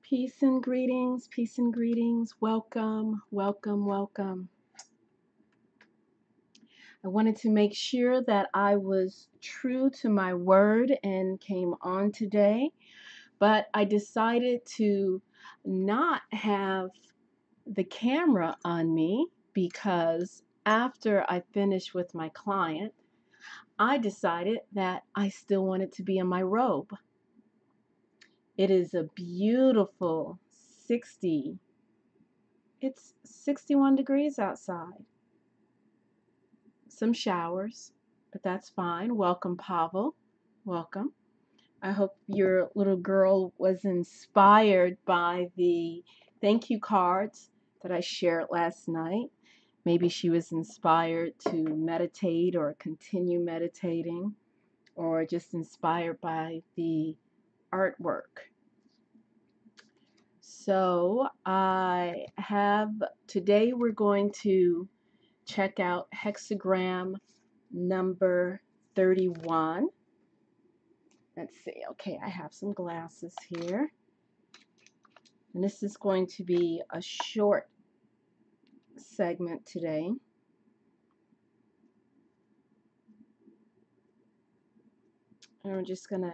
Peace and greetings, peace and greetings. Welcome, welcome, welcome. I wanted to make sure that I was true to my word and came on today, but I decided to not have the camera on me because after I finished with my client, I decided that I still wanted to be in my robe. It is a beautiful 60. It's 61 degrees outside. Some showers, but that's fine. Welcome, Pavel. Welcome. I hope your little girl was inspired by the thank you cards that I shared last night. Maybe she was inspired to meditate or continue meditating, or just inspired by the artwork. So today we're going to check out hexagram number 31. Let's see. Okay, I have some glasses here. And this is going to be a short segment today. And we're just going to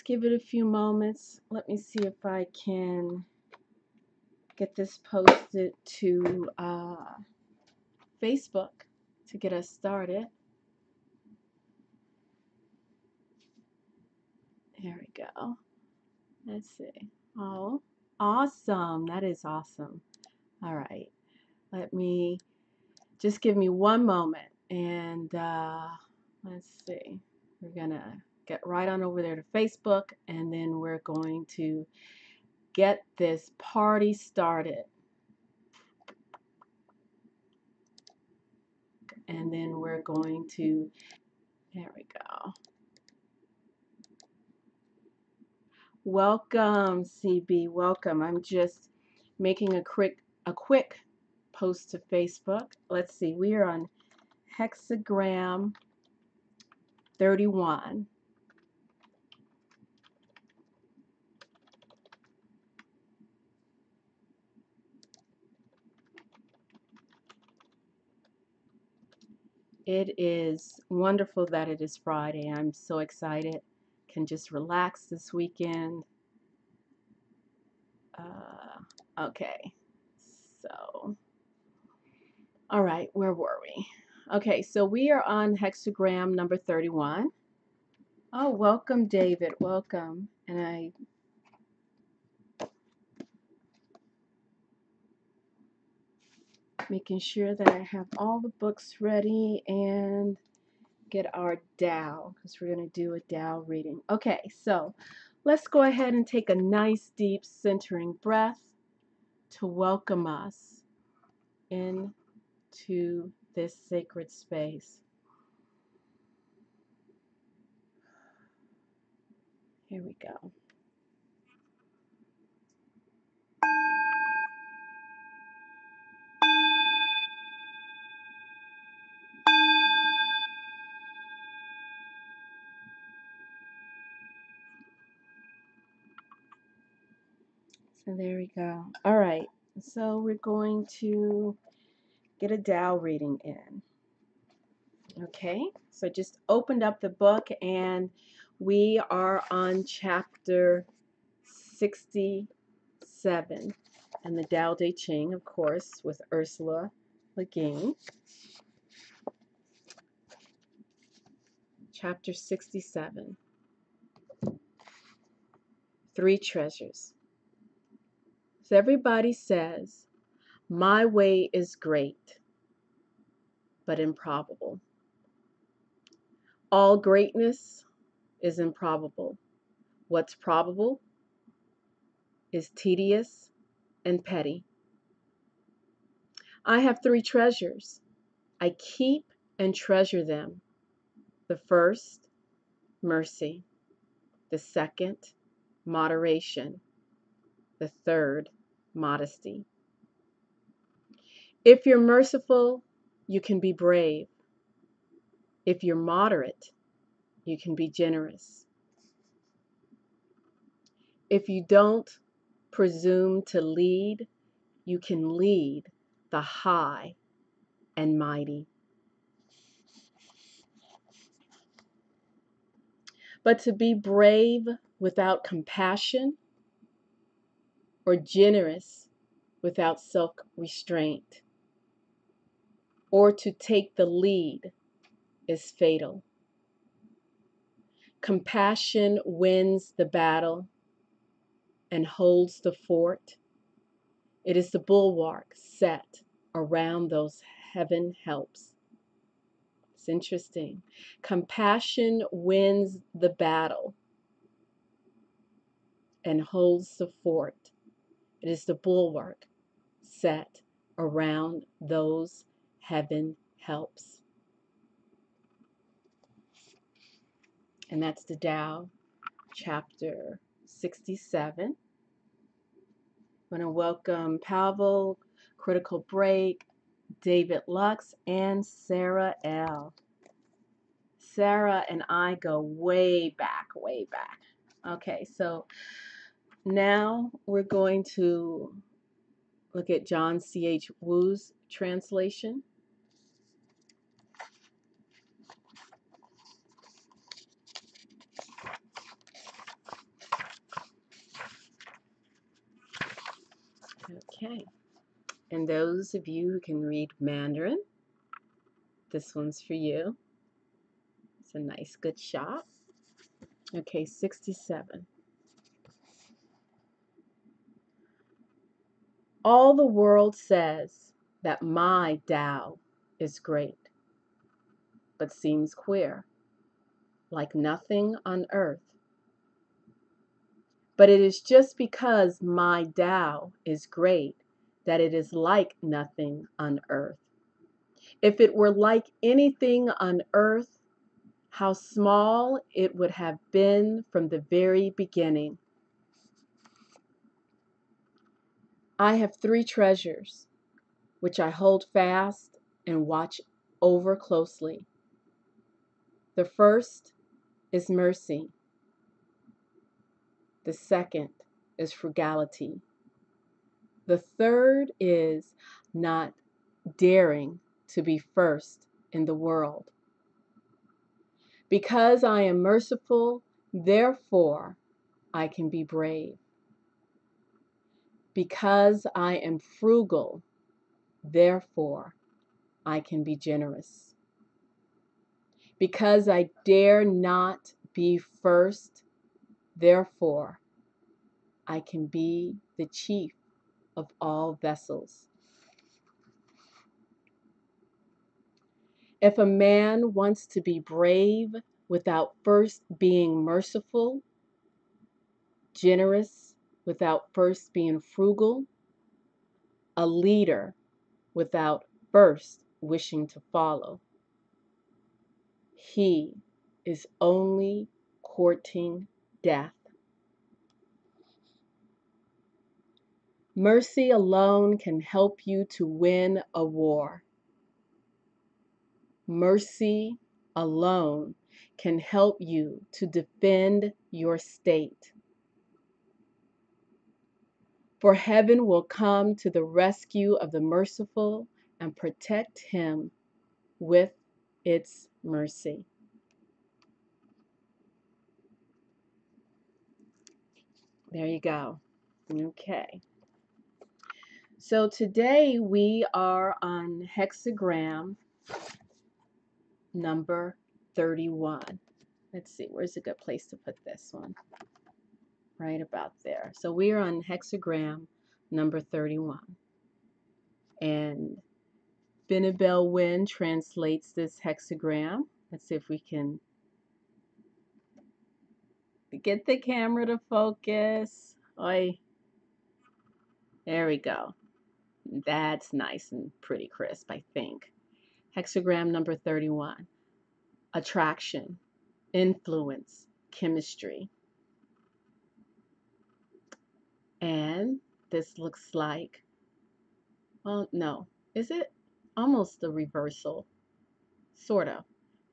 give it a few moments. Let me see if I can get this posted to Facebook to get us started. There we go. Let's see. Oh, awesome. That is awesome. All right. Let me just give me one moment and let's see. We're going to get right on over there to Facebook and then we're going to get this party started. And then we're going to, there we go. Welcome, CB. Welcome. I'm just making a quick post to Facebook. Let's see. We are on hexagram 31. It is wonderful that it is Friday. I'm so excited. Can just relax this weekend. Okay, so, all right, where were we? Okay, so we are on hexagram number 31. Oh, welcome, David. Welcome. And making sure that I have all the books ready and get our Tao, because we're going to do a Tao reading. Okay, so let's go ahead and take a nice deep centering breath to welcome us into this sacred space. Here we go. So there we go. All right. So we're going to get a Tao reading in. Okay. So just opened up the book and we are on chapter 67 and the Tao Te Ching, of course, with Ursula Le Guin. Chapter 67. Three treasures. So everybody says, my way is great, but improbable. All greatness is improbable. What's probable is tedious and petty. I have three treasures. I keep and treasure them. The first, mercy. The second, moderation. The third, modesty. If you're merciful, you can be brave. If you're moderate, you can be generous. If you don't presume to lead, you can lead the high and mighty. But to be brave without compassion or generous without self-restraint or to take the lead is fatal. Compassion wins the battle and holds the fort. It is the bulwark set around those heaven helps. It's interesting. Compassion wins the battle and holds the fort. It is the bulwark set around those heaven helps. And that's the Tao, chapter 67. I want to welcome Pavel, Critical Break, David Lux, and Sarah L. Sarah and I go way back, way back. Okay, so now we're going to look at John C.H. Wu's translation. Okay, and those of you who can read Mandarin, this one's for you. It's a nice, good shot. Okay, 67. All the world says that my Tao is great, but seems queer, like nothing on earth. But it is just because my Tao is great that it is like nothing on earth. If it were like anything on earth, how small it would have been from the very beginning. I have 3 treasures, which I hold fast and watch over closely. The first is mercy. The second is frugality. The third is not daring to be first in the world. Because I am merciful, therefore I can be brave. Because I am frugal, therefore I can be generous. Because I dare not be first, therefore I can be the chief of all vessels. If a man wants to be brave without first being merciful, generous without first being frugal, a leader without first wishing to follow, he is only courting death. Mercy alone can help you to win a war. Mercy alone can help you to defend your state. For heaven will come to the rescue of the merciful and protect him with its mercy. There you go. Okay. So today we are on hexagram number 31. Let's see, where's a good place to put this one? Right about there. So we are on hexagram number 31. And Binabel Wynn translates this hexagram. Let's see if we can get the camera to focus. Oi. There we go. That's nice and pretty crisp, I think. Hexagram number 31. Attraction, influence, chemistry. And this looks like, well, no. Is it? Almost the reversal. Sort of.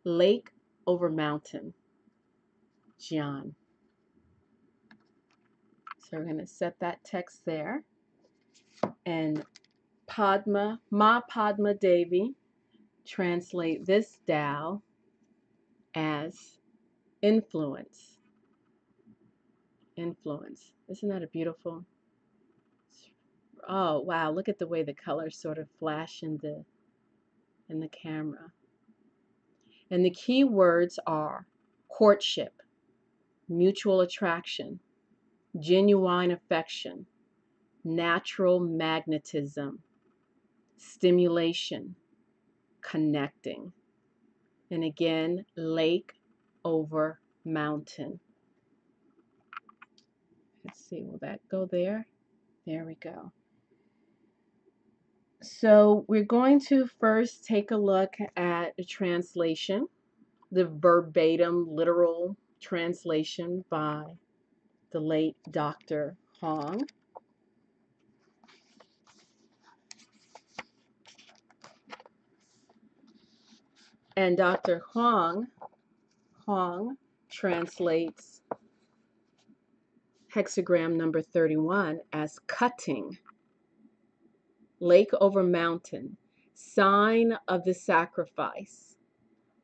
Lake over mountain. John. So we're going to set that text there. And Padma, Ma Padma Devi, translate this Tao as influence. Influence. Isn't that a beautiful? Oh, wow. Look at the way the colors sort of flash in the camera. And the key words are courtship, mutual attraction, genuine affection, natural magnetism, stimulation, connecting. And again, lake over mountain. Let's see, will that go there? There we go. So we're going to first take a look at the translation, the verbatim, literal translation by the late Dr. Hong. And Dr. Hong translates hexagram number 31 as cutting, lake over mountain, sign of the sacrifice,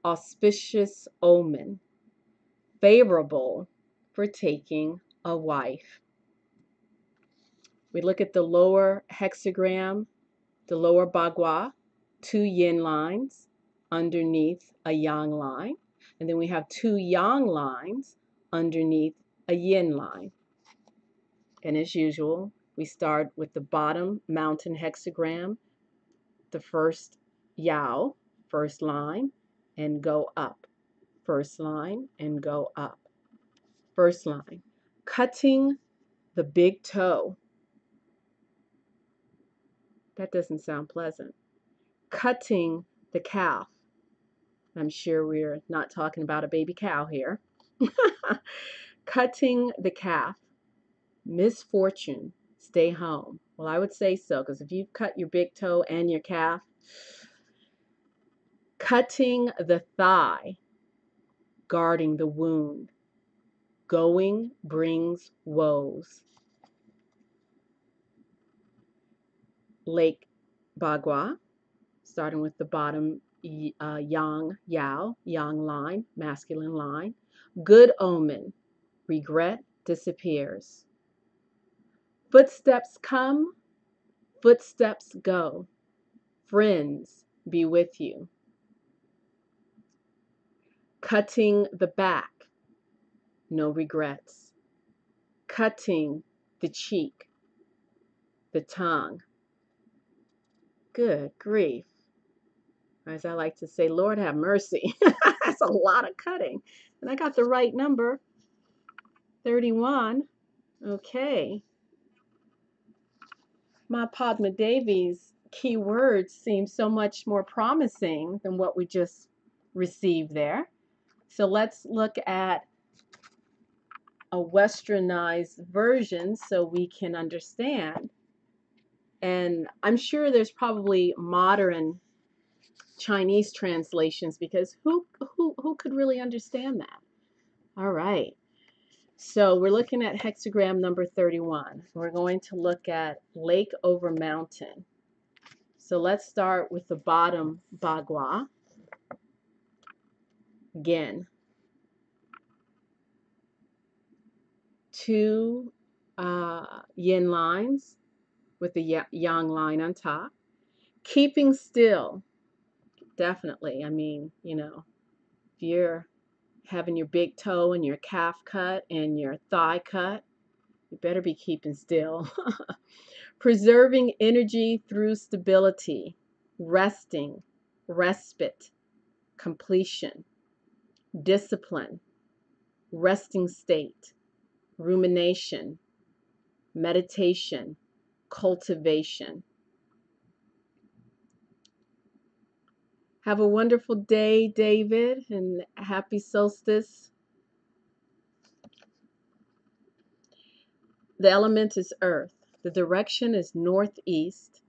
auspicious omen, favorable for taking a wife. We look at the lower hexagram, the lower bagua, 2 yin lines underneath a yang line. And then we have 2 yang lines underneath a yin line. And as usual, we start with the bottom mountain hexagram, the first yao, first line, and go up. First line and go up. First line, cutting the big toe. That doesn't sound pleasant. Cutting the calf. I'm sure we're not talking about a baby cow here. Cutting the calf. Misfortune. Stay home. Well, I would say so, because if you've cut your big toe and your calf, cutting the thigh, guarding the wound. Going brings woes. Lake Bagua, starting with the bottom yang, yao, yang line, masculine line. Good omen. Regret disappears. Footsteps come, footsteps go. Friends be with you. Cutting the back, no regrets. Cutting the cheek, the tongue. Good grief. As I like to say, Lord have mercy. That's a lot of cutting. And I got the right number, 31. Okay. Ma Padma Devi's key words seem so much more promising than what we just received there. So let's look at a westernized version so we can understand. And I'm sure there's probably modern Chinese translations, because who could really understand that? All right. So we're looking at hexagram number 31. We're going to look at lake over mountain. So let's start with the bottom bagua. Again, 2 yin lines with the yang line on top. Keeping still, definitely. I mean, you know, if you're having your big toe and your calf cut and your thigh cut, you better be keeping still. Preserving energy through stability, resting, respite, completion, discipline, resting state, rumination, meditation, cultivation. Have a wonderful day, David, and happy solstice. The element is earth. The direction is northeast.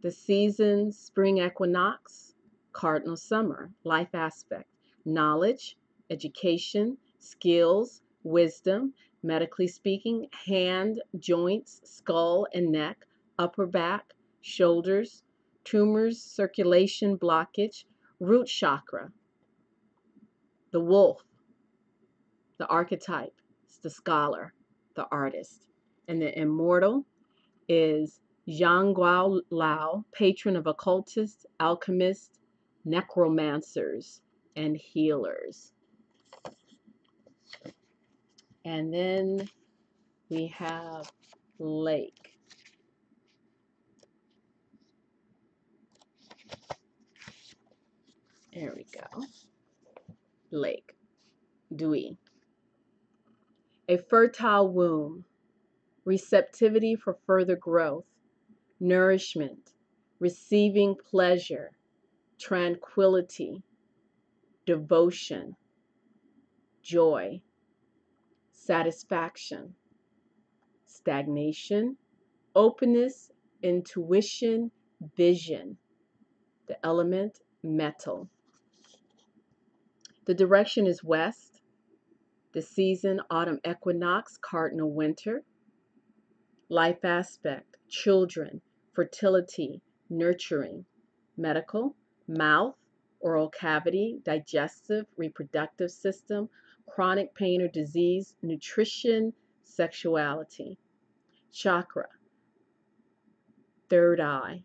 The season, spring equinox. Cardinal summer, life aspect. Knowledge, education, skills, wisdom, medically speaking, hand, joints, skull and neck, upper back, shoulders, tumors, circulation blockage, root chakra, the wolf, the archetype, it's the scholar, the artist. And the immortal is Zhang Guo Lao, patron of occultists, alchemists, necromancers, and healers. And then we have lake. There we go. Lake. Dewey. A fertile womb, receptivity for further growth, nourishment, receiving pleasure, tranquility, devotion, joy, satisfaction, stagnation, openness, intuition, vision. The element, metal. The direction is west. The season, autumn equinox, cardinal winter. Life aspect, children, fertility, nurturing. Medical, mouth, oral cavity, digestive, reproductive system, chronic pain or disease, nutrition, sexuality. Chakra, third eye.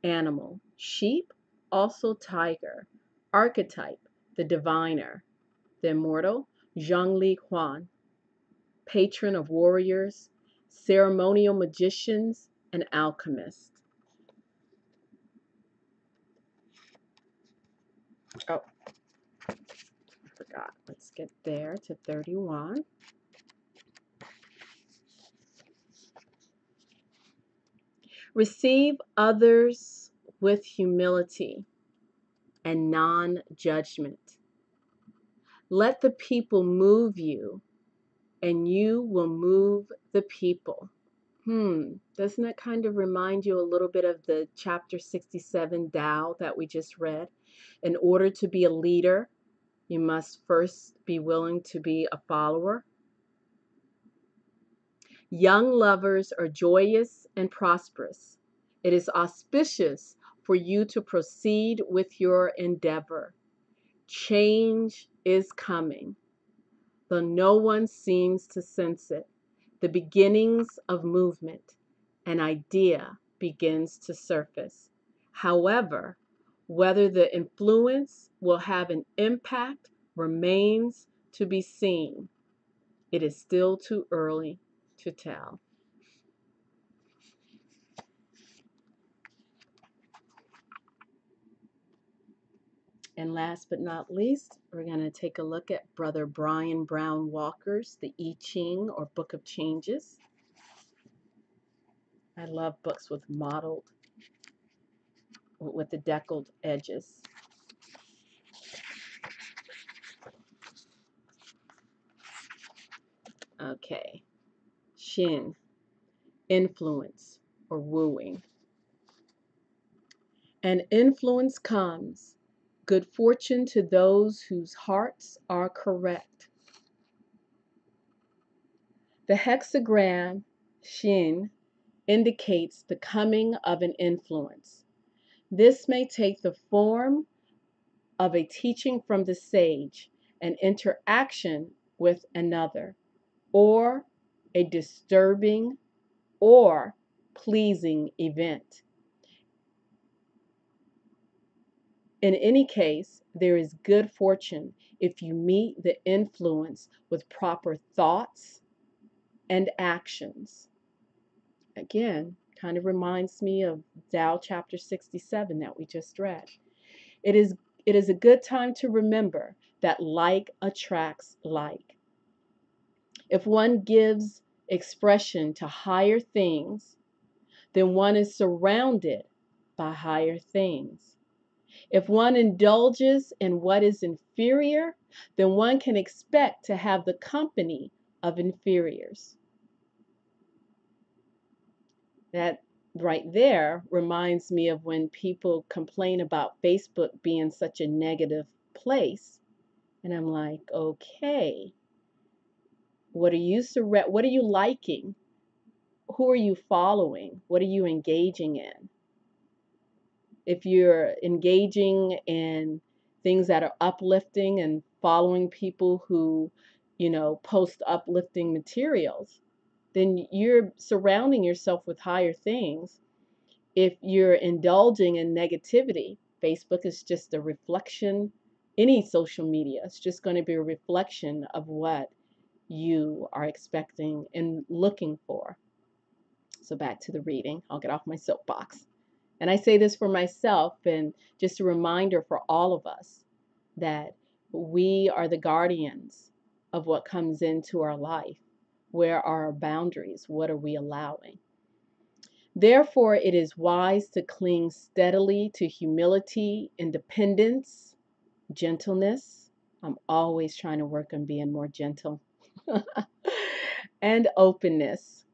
Animal, sheep, also tiger. Archetype, the diviner. The immortal, Zhongli Huan, patron of warriors, ceremonial magicians, and alchemists. Oh, I forgot. Let's get there to 31. Receive others with humility and non-judgment. Let the people move you, and you will move the people. Doesn't that kind of remind you a little bit of the chapter 67 Tao that we just read? In order to be a leader, you must first be willing to be a follower. Young lovers are joyous and prosperous. It is auspicious for you to proceed with your endeavor. Change is coming, though no one seems to sense it. The beginnings of movement, an idea begins to surface. However, whether the influence will have an impact remains to be seen. It is still too early to tell. And last but not least, we're going to take a look at Brother Brian Brown Walker's The I Ching or Book of Changes. I love books with the deckled edges. Okay. Shin, influence or wooing. And influence comes, good fortune to those whose hearts are correct. The hexagram Shin indicates the coming of an influence. This may take the form of a teaching from the sage, an interaction with another, or a disturbing or pleasing event. In any case, there is good fortune if you meet the influence with proper thoughts and actions. Again, kind of reminds me of Tao chapter 67 that we just read. It is a good time to remember that like attracts like. If one gives expression to higher things, then one is surrounded by higher things. If one indulges in what is inferior, then one can expect to have the company of inferiors. That right there reminds me of when people complain about Facebook being such a negative place. And I'm like, okay, What are you liking? Who are you following? What are you engaging in? If you're engaging in things that are uplifting and following people who, post uplifting materials, then you're surrounding yourself with higher things. If you're indulging in negativity, Facebook is just a reflection, any social media, it's just going to be a reflection of what you are expecting and looking for. So back to the reading. I'll get off my soapbox. And I say this for myself and just a reminder for all of us that we are the guardians of what comes into our life. Where are our boundaries? What are we allowing? Therefore, it is wise to cling steadily to humility, independence, gentleness. I'm always trying to work on being more gentle. And openness.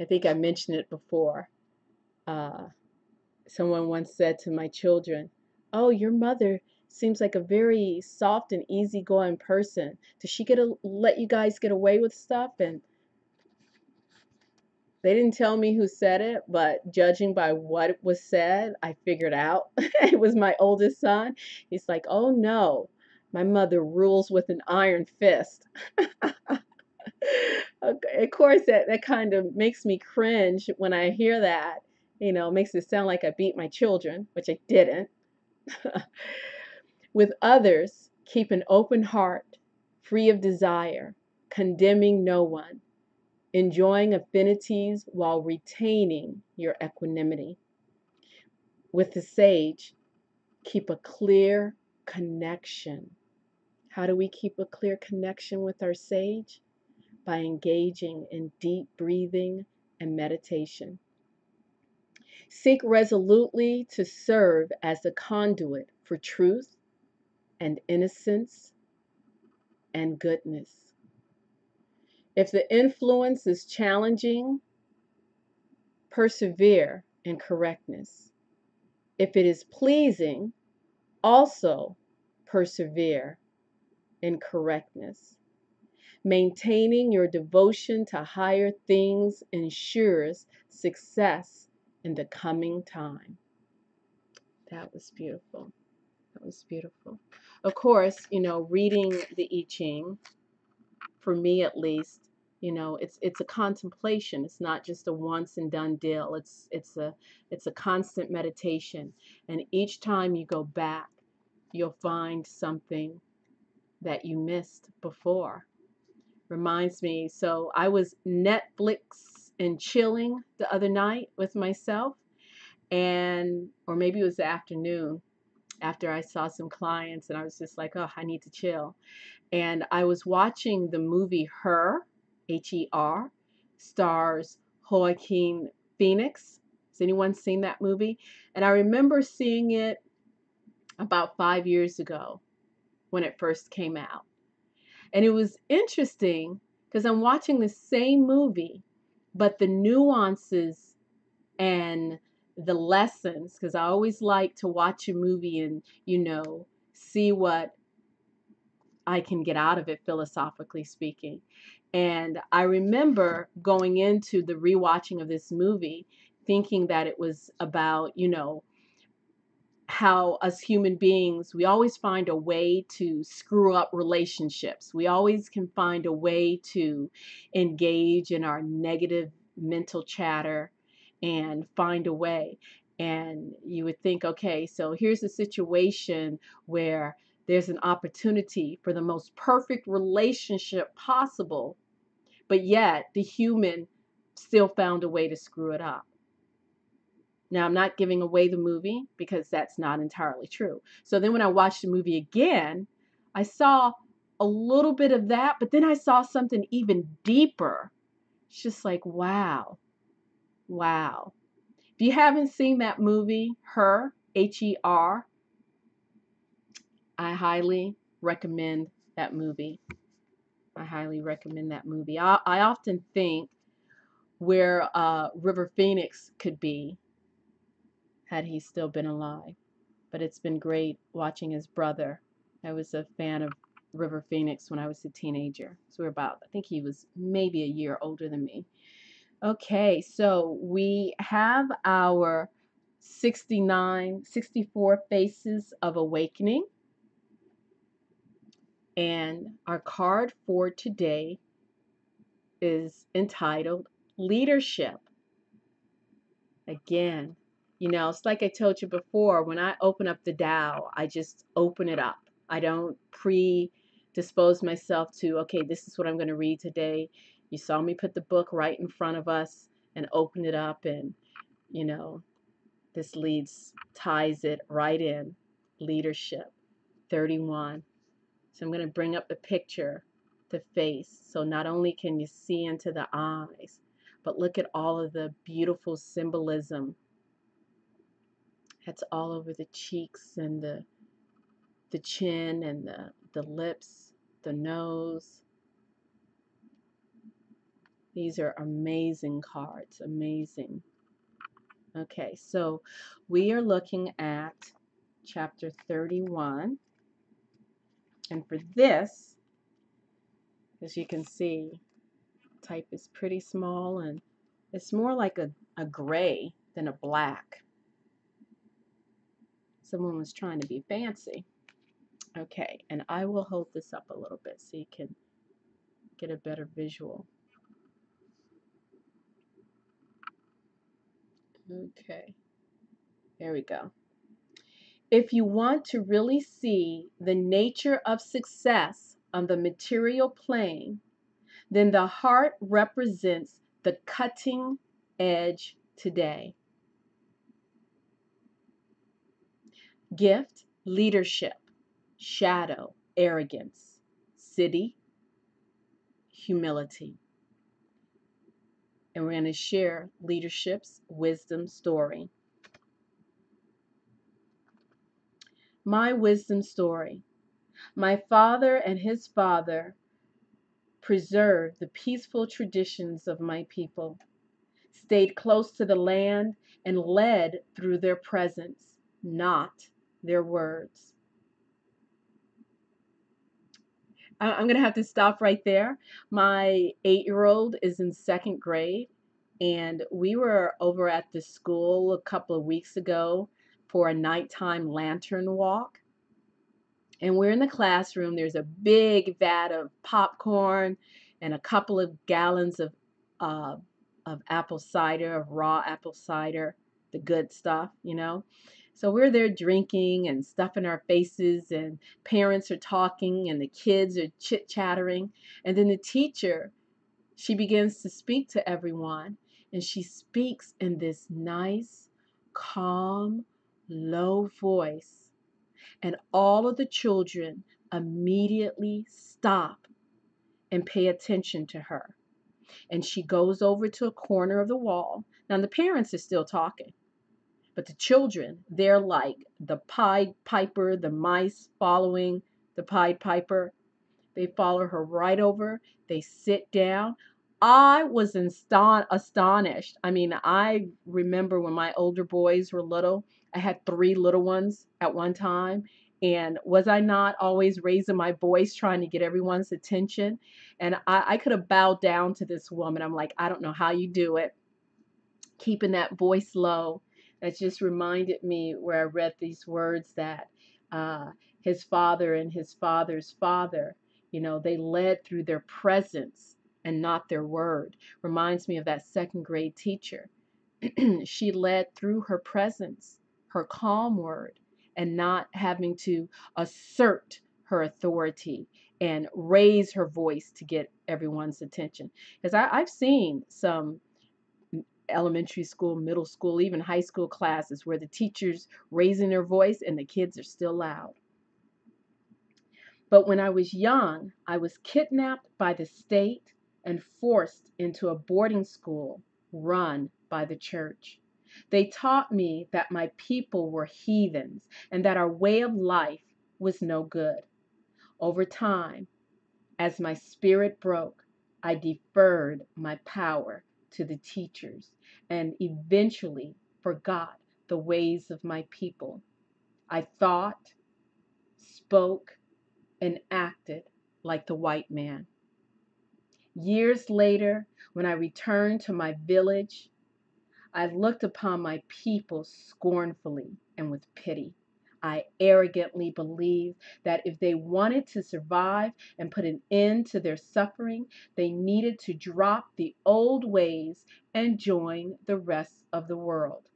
I think I mentioned it before. Uh, Someone once said to my children, "Oh, your mother seems like a very soft and easygoing person. Does she let you guys get away with stuff?" And they didn't tell me who said it, but judging by what was said, I figured out it was my oldest son. He's like, "Oh no, my mother rules with an iron fist." Okay, of course, that kind of makes me cringe when I hear that. Makes it sound like I beat my children, which I didn't. With others, keep an open heart, free of desire, condemning no one, enjoying affinities while retaining your equanimity. With the sage, keep a clear connection. How do we keep a clear connection with our sage? By engaging in deep breathing and meditation. Seek resolutely to serve as a conduit for truth and innocence and goodness. If the influence is challenging, persevere in correctness. If it is pleasing, also persevere in correctness. Maintaining your devotion to higher things ensures success in the coming time. That was beautiful. That was beautiful. Of course, reading the I Ching, for me at least, it's a contemplation. It's not just a once and done deal. It's a constant meditation. And each time you go back, you'll find something that you missed before. Reminds me, so I was Netflix and chilling the other night with myself, or maybe it was the afternoon after I saw some clients, and I was just like, oh, I need to chill. And I was watching the movie Her, Her, stars Joaquin Phoenix. Has anyone seen that movie? And I remember seeing it about 5 years ago when it first came out. And it was interesting because I'm watching the same movie, but the nuances and the lessons, because I always like to watch a movie and, see what I can get out of it, philosophically speaking. And I remember going into the rewatching of this movie thinking that it was about, how us human beings, we always find a way to screw up relationships. We always can find a way to engage in our negative mental chatter and find a way. And you would think, okay, so here's a situation where there's an opportunity for the most perfect relationship possible, but yet the human still found a way to screw it up. Now, I'm not giving away the movie because that's not entirely true. So then when I watched the movie again, I saw a little bit of that, but then I saw something even deeper. It's just like, wow, wow. If you haven't seen that movie, Her, Her, I highly recommend that movie. I highly recommend that movie. I often think where River Phoenix could be had he still been alive. But it's been great watching his brother. I was a fan of River Phoenix when I was a teenager. So we're about, I think he was maybe a year older than me. Okay, so we have our 64 Faces of Awakening. And our card for today is entitled Leadership. Again, it's like I told you before, when I open up the Tao, I just open it up. I don't predispose myself to, okay, this is what I'm going to read today. You saw me put the book right in front of us and open it up, and, this ties it right in. Leadership, 31. So I'm going to bring up the picture, the face. So not only can you see into the eyes, but look at all of the beautiful symbolism that's all over the cheeks and the chin and the lips, the nose. These are amazing cards, amazing. Okay, so we are looking at chapter 31. And for this, as you can see, type is pretty small and it's more like a gray than a black. Someone was trying to be fancy. Okay, and I will hold this up a little bit so you can get a better visual. Okay, there we go. If you want to really see the nature of success on the material plane, then the heart represents the cutting edge today. Gift, leadership. Shadow, arrogance. City, humility. And we're going to share leadership's wisdom story. My wisdom story. My father and his father preserved the peaceful traditions of my people, stayed close to the land, and led through their presence, not their words. I'm going to have to stop right there. My 8-year-old is in 2nd grade, and we were over at the school a couple of weeks ago for a nighttime lantern walk. And we're in the classroom. There's a big vat of popcorn and a couple of gallons of apple cider, of raw apple cider, the good stuff, So we're there drinking and stuffing our faces, and parents are talking, and the kids are chit-chattering. And then the teacher, she begins to speak to everyone, and she speaks in this nice, calm, low voice. And all of the children immediately stop and pay attention to her. And she goes over to a corner of the wall. Now, the parents are still talking, but the children, they're like the Pied Piper, the mice following the Pied Piper. They follow her right over. They sit down. I was astonished. I mean, I remember when my older boys were little, I had 3 little ones at one time. And was I not always raising my voice trying to get everyone's attention? And I could have bowed down to this woman. I'm like, I don't know how you do it, keeping that voice low. That just reminded me where I read these words that his father and his father's father, they led through their presence and not their word. Reminds me of that 2nd grade teacher. She led through her presence, her calm word, and not having to assert her authority and raise her voice to get everyone's attention. Because I've seen some elementary school, middle school, even high school classes where the teacher's raising their voice and the kids are still loud. But when I was young, I was kidnapped by the state and forced into a boarding school run by the church. They taught me that my people were heathens and that our way of life was no good. Over time, as my spirit broke, I deferred my power to the teachers and eventually forgot the ways of my people. I thought, spoke, and acted like the white man. Years later, when I returned to my village, I looked upon my people scornfully and with pity. I arrogantly believed that if they wanted to survive and put an end to their suffering, they needed to drop the old ways and join the rest of the world.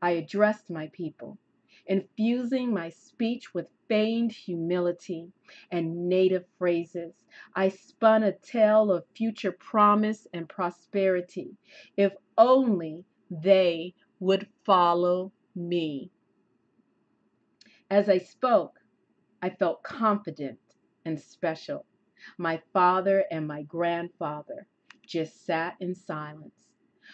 I addressed my people, infusing my speech with feigned humility and native phrases. I spun a tale of future promise and prosperity, if only they would follow me. As I spoke, I felt confident and special. My father and my grandfather just sat in silence.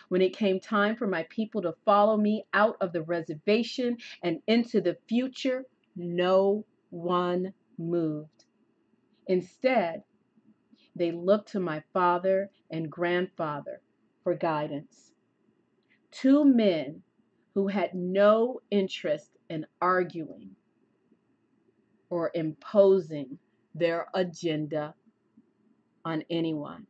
When it came time for my people to follow me out of the reservation and into the future, no one moved. Instead, they looked to my father and grandfather for guidance. Two men who had no interest in arguing or imposing their agenda on anyone.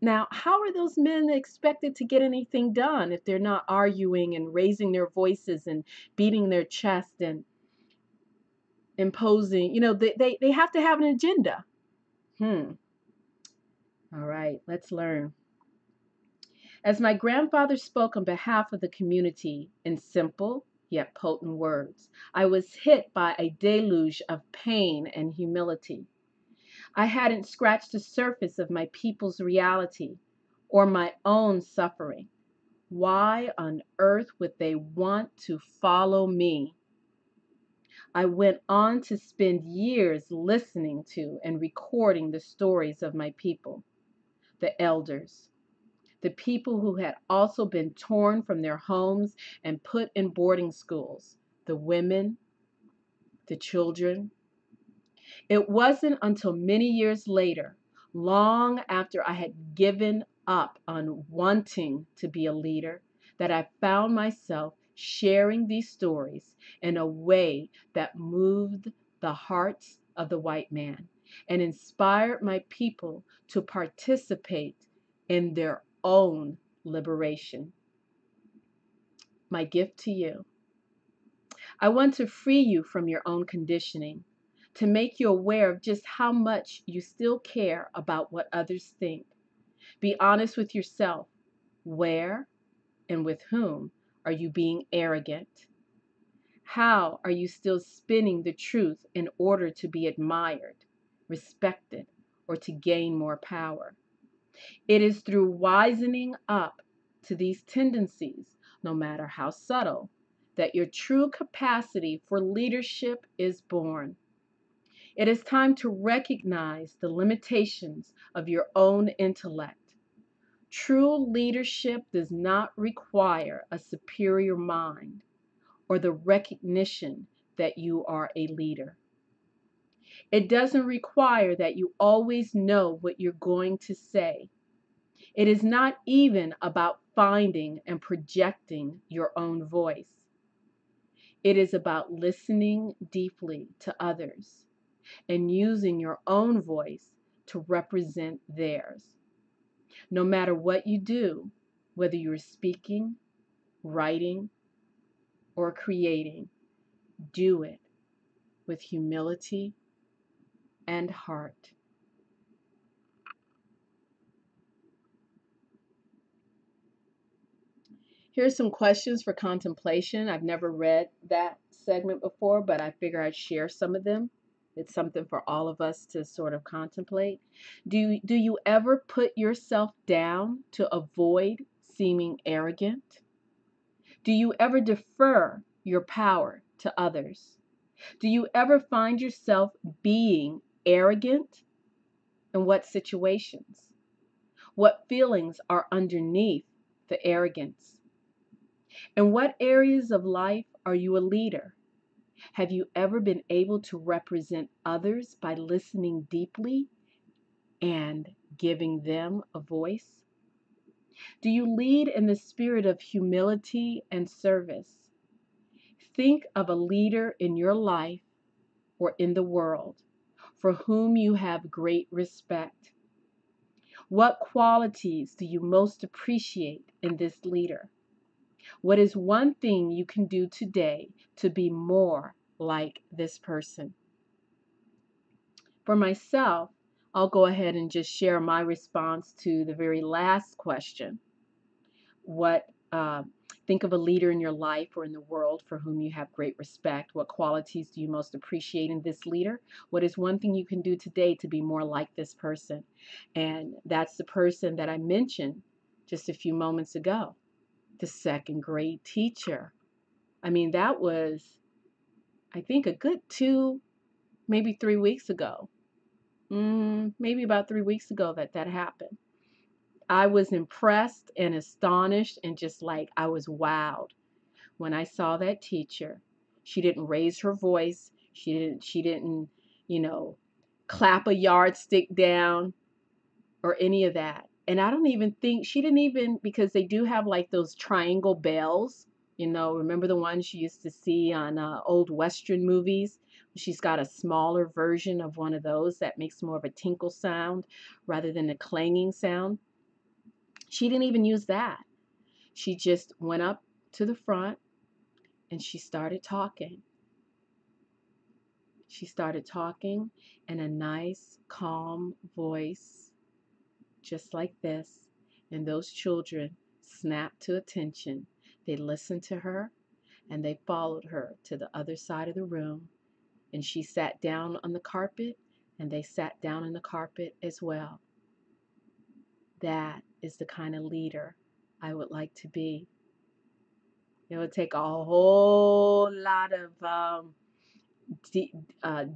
Now, how are those men expected to get anything done if they're not arguing and raising their voices and beating their chest and imposing? They have to have an agenda. All right, let's learn. As my grandfather spoke on behalf of the community in simple yet potent words, I was hit by a deluge of pain and humility. I hadn't scratched the surface of my people's reality or my own suffering. Why on earth would they want to follow me? I went on to spend years listening to and recording the stories of my people, the elders, the people who had also been torn from their homes and put in boarding schools, the women, the children. It wasn't until many years later, long after I had given up on wanting to be a leader, that I found myself sharing these stories in a way that moved the hearts of the white man and inspired my people to participate in their own liberation. My gift to you. I want to free you from your own conditioning, to make you aware of just how much you still care about what others think. Be honest with yourself. Where and with whom are you being arrogant? How are you still spinning the truth in order to be admired, respected, or to gain more power? It is through wisening up to these tendencies, no matter how subtle, that your true capacity for leadership is born. It is time to recognize the limitations of your own intellect. True leadership does not require a superior mind or the recognition that you are a leader. It doesn't require that you always know what you're going to say. It is not even about finding and projecting your own voice. It is about listening deeply to others and using your own voice to represent theirs. No matter what you do, whether you're speaking, writing, or creating, do it with humility and heart. Here's some questions for contemplation. I've never read that segment before, but I figure I'd share some of them. It's something for all of us to sort of contemplate. Do you ever put yourself down to avoid seeming arrogant? Do you ever defer your power to others? Do you ever find yourself being arrogant? In what situations? What feelings are underneath the arrogance? In what areas of life are you a leader? Have you ever been able to represent others by listening deeply and giving them a voice? Do you lead in the spirit of humility and service? Think of a leader in your life or in the world. for whom you have great respect? What qualities do you most appreciate in this leader? What is one thing you can do today to be more like this person? For myself, I'll go ahead and just share my response to the very last question. What think of a leader in your life or in the world for whom you have great respect. What qualities do you most appreciate in this leader? What is one thing you can do today to be more like this person? And that's the person that I mentioned just a few moments ago, the second grade teacher. I mean, that was, I think, a good maybe 3 weeks ago. Maybe about 3 weeks ago that happened. I was impressed and astonished and just like I was wowed when I saw that teacher. She didn't raise her voice. She didn't, you know, clap a yardstick down or any of that. And I don't even think she didn't even, because they do have like those triangle bells. Remember the ones you used to see on old Western movies? She's got a smaller version of one of those that makes more of a tinkle sound rather than a clanging sound. She didn't even use that. She just went up to the front and she started talking. She started talking in a nice, calm voice, just like this. And those children snapped to attention. They listened to her and they followed her to the other side of the room. And she sat down on the carpet and they sat down on the carpet as well. That is the kind of leader I would like to be. It would take a whole lot of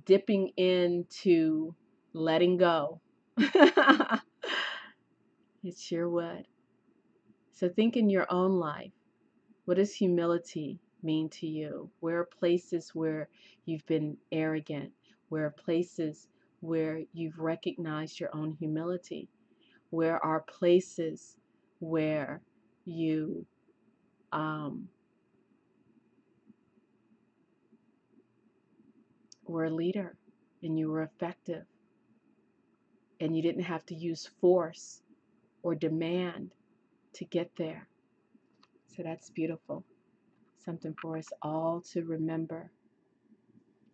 dipping into letting go. It sure would. So think in your own life, what does humility mean to you? Where are places where you've been arrogant? Where are places where you've recognized your own humility? Where are places where you were a leader and you were effective and you didn't have to use force or demand to get there? So that's beautiful. Something for us all to remember.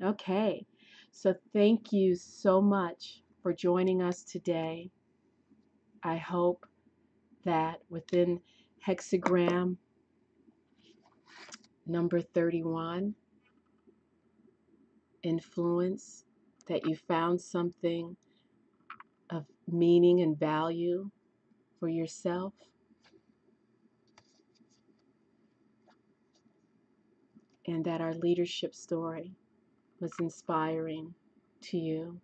Okay, so thank you so much for joining us today. I hope that within hexagram number 31, influence, that you found something of meaning and value for yourself, and that our leadership story was inspiring to you.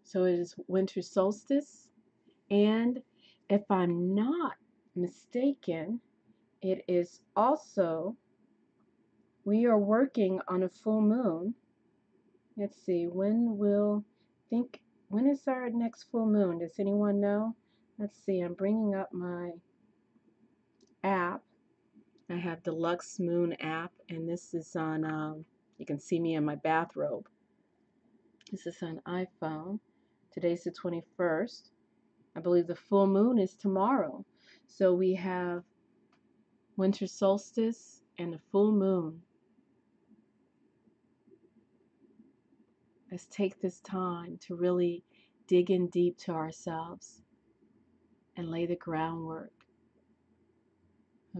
So it is winter solstice, and if I'm not mistaken, it is also, we are working on a full moon. Let's see, when is our next full moon? Does anyone know? Let's see, I'm bringing up my app. I have Deluxe Moon app, and this is on, you can see me in my bathrobe. This is on iPhone. Today's the 21st. I believe the full moon is tomorrow. So we have winter solstice and a full moon. Let's take this time to really dig in deep to ourselves and lay the groundwork.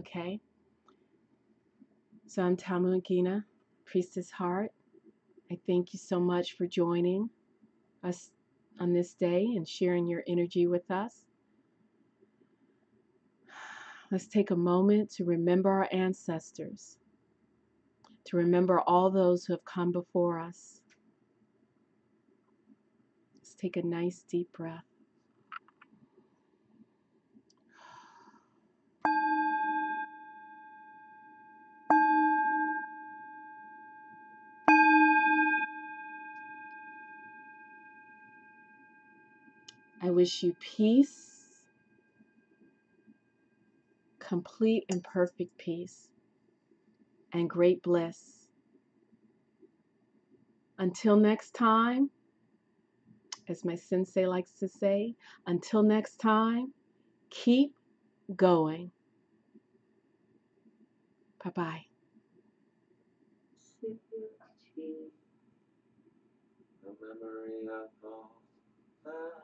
Okay? So I'm Tamu Agina, Priestess Heart. I thank you so much for joining us on this day and sharing your energy with us. Let's take a moment to remember our ancestors, to remember all those who have come before us. Let's take a nice deep breath. I wish you peace, complete and perfect peace and great bliss. Until next time, as my sensei likes to say, until next time, keep going. Bye-bye. Sip your tea, the memory of all that